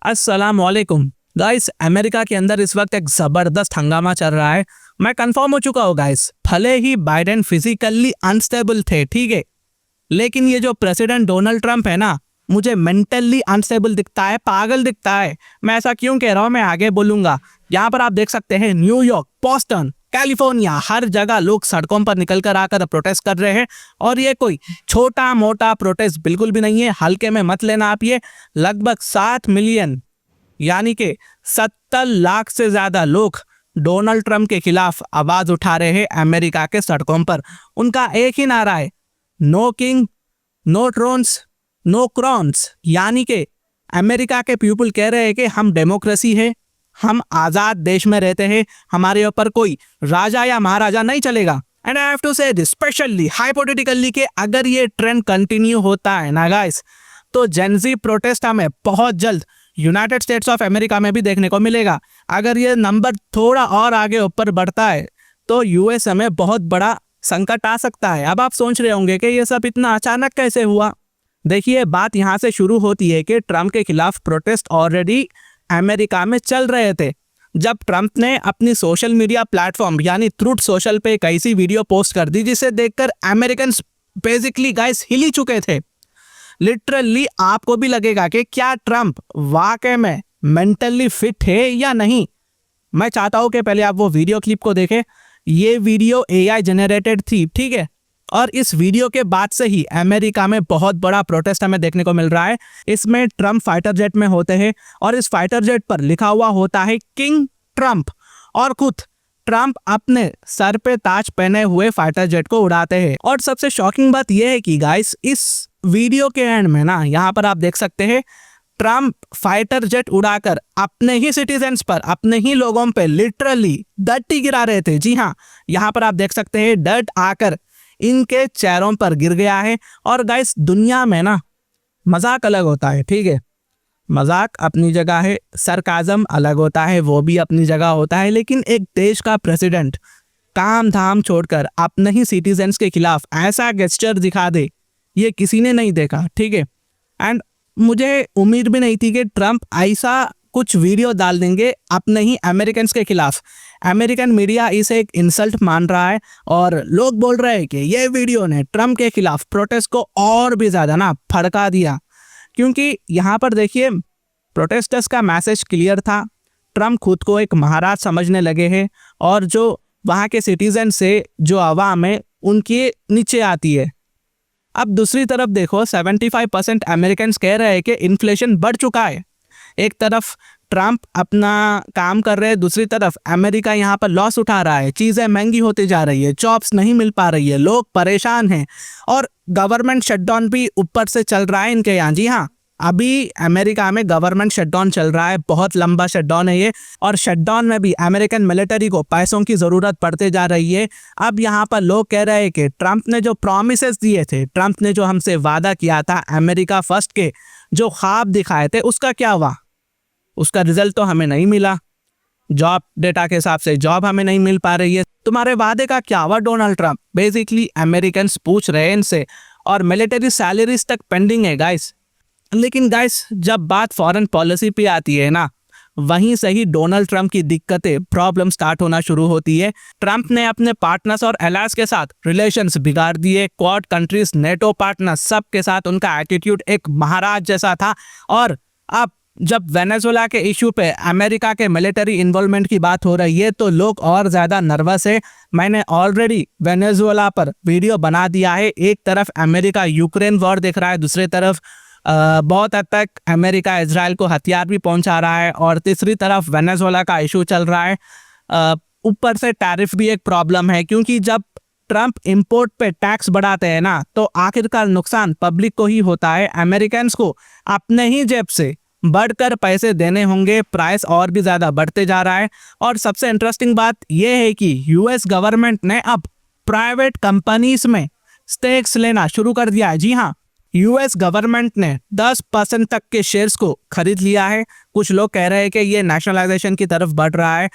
अस्सलाम वालेकुम guys. America के अंदर इस वक्त एक ज़बरदस्त हंगामा चल रहा है। मैं कंफर्म हो चुका हूँ गाइस, भले ही बाइडेन फिजिकली अनस्टेबल थे, ठीक है, लेकिन ये जो प्रेसिडेंट डोनाल्ड ट्रंप है ना, मुझे मेंटली अनस्टेबल दिखता है, पागल दिखता है। मैं ऐसा क्यों कह रहा हूँ मैं आगे बोलूंगा। यहाँ पर आप देख सकते हैं न्यूयॉर्क, बोस्टन, कैलिफोर्निया, हर जगह लोग सड़कों पर निकल कर आकर प्रोटेस्ट कर रहे हैं। और ये कोई छोटा मोटा प्रोटेस्ट बिल्कुल भी नहीं है, हल्के में मत लेना आप ये। लगभग 7 मिलियन यानी कि 70 लाख से ज्यादा लोग डोनाल्ड ट्रंप के खिलाफ आवाज उठा रहे हैं अमेरिका के सड़कों पर। उनका एक ही नारा है, no king no thrones no crowns. यानी कि अमेरिका के पीपल कह रहे हैं कि हम डेमोक्रेसी है, हम आज़ाद देश में रहते हैं, हमारे ऊपर कोई राजा या महाराजा नहीं चलेगा। एंड आई हैव टू से दिस स्पेशली हाइपोथेटिकली कि अगर ये ट्रेंड कंटिन्यू होता है ना गाइस, तो जेनजी प्रोटेस्ट हमें बहुत जल्द यूनाइटेड स्टेट्स ऑफ अमेरिका में भी देखने को मिलेगा। अगर ये नंबर थोड़ा और आगे ऊपर बढ़ता है तो यूएस में बहुत बड़ा संकट आ सकता है। अब आप सोच रहे होंगे कि ये सब इतना अचानक कैसे हुआ। देखिए, बात यहाँ से शुरू होती है कि ट्रंप के खिलाफ प्रोटेस्ट ऑलरेडी अमेरिका में चल रहे थे। जब ट्रंप ने अपनी सोशल मीडिया प्लेटफॉर्म यानी ट्रूथ सोशल पे एक ऐसी वीडियो पोस्ट कर दी जिसे देखकर अमेरिकन बेसिकली गाइस हिल ही चुके थे। लिटरली आपको भी लगेगा कि क्या ट्रंप वाकई में मेंटली फिट है या नहीं। मैं चाहता हूं कि पहले आप वो वीडियो क्लिप को देखें। ये वीडियो एआई जनरेटेड थी, ठीक है, और इस वीडियो के बाद से ही अमेरिका में बहुत बड़ा प्रोटेस्ट हमें देखने को मिल रहा है। इसमें ट्रंप फाइटर जेट में होते हैं और इस फाइटर जेट पर लिखा हुआ होता है किंग ट्रंप, और खुद ट्रंप अपने सर पे ताज पहने हुए फाइटर जेट को उड़ाते हैं। और सबसे शॉकिंग बात यह है कि गाइस, इस वीडियो के एंड में ना, यहाँ पर आप देख सकते हैं ट्रंप फाइटर जेट उड़ाकर अपने ही सिटीजन्स पर, अपने ही लोगों पे लिटरली डर्ट गिरा रहे थे। जी हाँ, यहाँ पर आप देख सकते हैं डर्ट आकर इनके चेहरों पर गिर गया है। और गाइस, दुनिया में ना मजाक अलग होता है, ठीक है, मजाक अपनी जगह है, सरकाज़म अलग होता है, वो भी अपनी जगह होता है, लेकिन एक देश का प्रेसिडेंट काम धाम छोड़कर अपने ही सिटीजन्स के खिलाफ ऐसा गेस्चर दिखा दे, ये किसी ने नहीं देखा, ठीक है। एंड मुझे उम्मीद भी नहीं थी कि ट्रंप ऐसा कुछ वीडियो डाल देंगे अपने ही अमेरिकन्स के खिलाफ। अमेरिकन मीडिया इसे एक इंसल्ट मान रहा है और लोग बोल रहे हैं कि ये वीडियो ने ट्रंप के खिलाफ प्रोटेस्ट को और भी ज़्यादा ना भड़का दिया। क्योंकि यहाँ पर देखिए, प्रोटेस्टर्स का मैसेज क्लियर था, ट्रंप खुद को एक महाराज समझने लगे हैं और जो वहाँ के सिटीजन से जो आवाम है उनके नीचे आती है। अब दूसरी तरफ देखो, 75% अमेरिकन्स कह रहे हैं कि इन्फ्लेशन बढ़ चुका है। एक तरफ ट्रंप अपना काम कर रहे हैं, दूसरी तरफ अमेरिका यहाँ पर लॉस उठा रहा है, चीज़ें महंगी होती जा रही है, जॉब्स नहीं मिल पा रही है, लोग परेशान हैं और गवर्नमेंट शटडाउन भी ऊपर से चल रहा है इनके यहाँ। जी हाँ, अभी अमेरिका में गवर्नमेंट शटडाउन चल रहा है, बहुत लंबा शटडाउन है ये, और शटडाउन में भी अमेरिकन मिलिट्री को पैसों की ज़रूरत पड़ते जा रही है। अब यहाँ पर लोग कह रहे हैं कि ट्रंप ने जो प्रॉमिसेस दिए थे, ट्रंप ने जो हमसे वादा किया था अमेरिका फर्स्ट के जो ख्वाब दिखाए थे, उसका क्या हुआ? उसका रिजल्ट तो हमें नहीं मिला। जॉब डेटा के हिसाब से जॉब हमें नहीं मिल पा रही है। तुम्हारे वादे का क्या हुआ डोनाल्ड ट्रंप? बेसिकली अमेरिकन्स पूछ रहे हैं इनसे, और मिलिट्री सैलरीज तक पेंडिंग है गाइस। लेकिन गाइस, जब बात फॉरेन पॉलिसी पे आती है ना, वहीं से ही डोनाल्ड ट्रंप की दिक्कतें, प्रॉब्लम स्टार्ट होना शुरू होती है। ट्रंप ने अपने पार्टनर्स और एलायंस के साथ रिलेशंस बिगाड़ दिए। क्वाड कंट्रीज, नेटो पार्टनर्स, सब के साथ उनका एटीट्यूड एक महाराज जैसा था। और अब जब वेनेजुएला के इशू पे अमेरिका के मिलिट्री इन्वॉल्वमेंट की बात हो रही है तो लोग और ज़्यादा नर्वस है। मैंने ऑलरेडी वेनेजुएला पर वीडियो बना दिया है। एक तरफ अमेरिका यूक्रेन वॉर देख रहा है, दूसरी तरफ बहुत हद तक अमेरिका इजराइल को हथियार भी पहुंचा रहा है, और तीसरी तरफ वेनेजुएला का इशू चल रहा है। ऊपर से टैरिफ भी एक प्रॉब्लम है, क्योंकि जब ट्रंप इंपोर्ट पे टैक्स बढ़ाते हैं ना, तो आखिरकार नुकसान पब्लिक को ही होता है। अमेरिकन्स को अपने ही जेब से बढ़कर पैसे देने होंगे, प्राइस और भी ज़्यादा बढ़ते जा रहा है। और सबसे इंटरेस्टिंग बात यह है कि यूएस गवर्नमेंट ने अब प्राइवेट कंपनीज में स्टेक्स लेना शुरू कर दिया है। जी हाँ, यूएस गवर्नमेंट ने 10% तक के शेयर्स को खरीद लिया है। कुछ लोग कह रहे हैं कि ये नेशनलाइजेशन की तरफ बढ़ रहा है,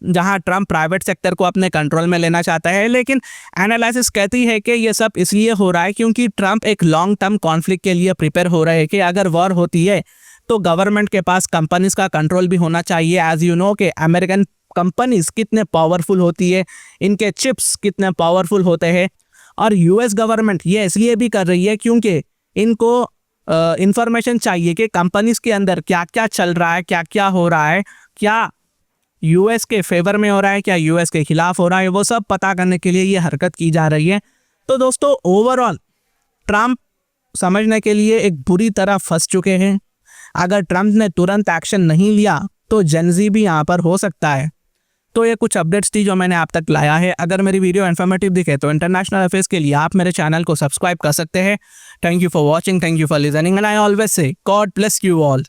जहां ट्रंप प्राइवेट सेक्टर को अपने कंट्रोल में लेना चाहता है। लेकिन एनालिसिस कहती है कि ये सब इसलिए हो रहा है क्योंकि ट्रंप एक लॉन्ग टर्म कॉन्फ्लिक्ट के लिए प्रिपेयर हो रहे हैं कि अगर वॉर होती है तो गवर्नमेंट के पास कंपनीज का कंट्रोल भी होना चाहिए। एज यू नो कि अमेरिकन कंपनीज कितने पावरफुल होती है, इनके चिप्स कितने पावरफुल होते हैं। और यूएस गवर्नमेंट ये इसलिए भी कर रही है क्योंकि इनको इंफॉर्मेशन चाहिए कि कंपनीज के अंदर क्या क्या चल रहा है, क्या क्या हो रहा है, क्या यूएस के फेवर में हो रहा है, क्या यूएस के खिलाफ हो रहा है, वो सब पता करने के लिए ये हरकत की जा रही है। तो दोस्तों ओवरऑल ट्रम्प समझने के लिए एक बुरी तरह फंस चुके हैं। अगर ट्रम्प ने तुरंत एक्शन नहीं लिया तो जेनजी भी यहाँ पर हो सकता है। तो ये कुछ अपडेट्स थी जो मैंने आप तक लाया है। अगर मेरी वीडियो इन्फॉर्मेटिव दिखे तो इंटरनेशनल अफेयर्स के लिए आप मेरे चैनल को सब्सक्राइब कर सकते हैं। Thank you for watching, thank you for listening and I always say God bless you all.